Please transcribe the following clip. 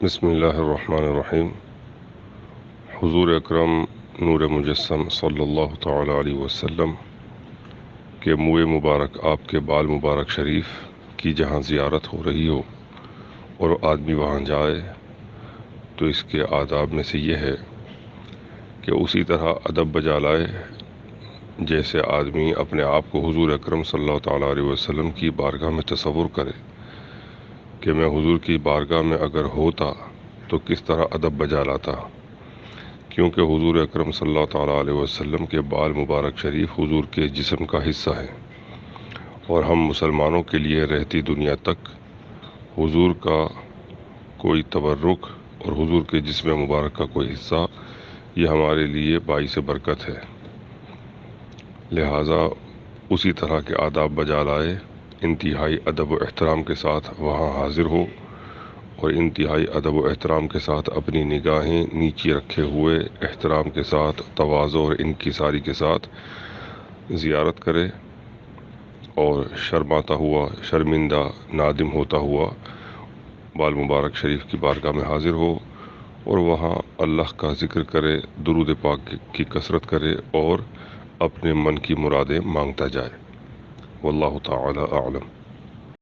بسم اللہ الرحمن الرحیم۔ حضور اکرم نور مجسم صلی اللہ تعالی علیہ وسلم کے منہ مبارک، آپ کے بال مبارک شریف کی جہاں زیارت ہو رہی ہو اور آدمی وہاں جائے تو اس کے آداب میں سے یہ ہے کہ اسی طرح ادب بجا لائے جیسے آدمی اپنے آپ کو حضور اکرم صلی اللہ تعالی علیہ وسلم کی بارگاہ میں تصور کرے کہ میں حضور کی بارگاہ میں اگر ہوتا تو کس طرح ادب بجا لاتا، کیونکہ حضور اکرم صلی اللہ تعالیٰ علیہ وسلم کے بال مبارک شریف حضور کے جسم کا حصہ ہے، اور ہم مسلمانوں کے لیے رہتی دنیا تک حضور کا کوئی تبرک اور حضور کے جسم مبارک کا کوئی حصہ یہ ہمارے لیے باعث برکت ہے۔ لہٰذا اسی طرح کے آداب بجا لائے، انتہائی ادب و احترام کے ساتھ وہاں حاضر ہو اور انتہائی ادب و احترام کے ساتھ اپنی نگاہیں نیچی رکھے ہوئے احترام کے ساتھ، تواضع اور انکساری کے ساتھ زیارت کرے، اور شرماتا ہوا، شرمندہ، نادم ہوتا ہوا بال مبارک شریف کی بارگاہ میں حاضر ہو اور وہاں اللہ کا ذکر کرے، درود پاک کی کثرت کرے اور اپنے من کی مرادیں مانگتا جائے۔ واللہ تعالی اعلم۔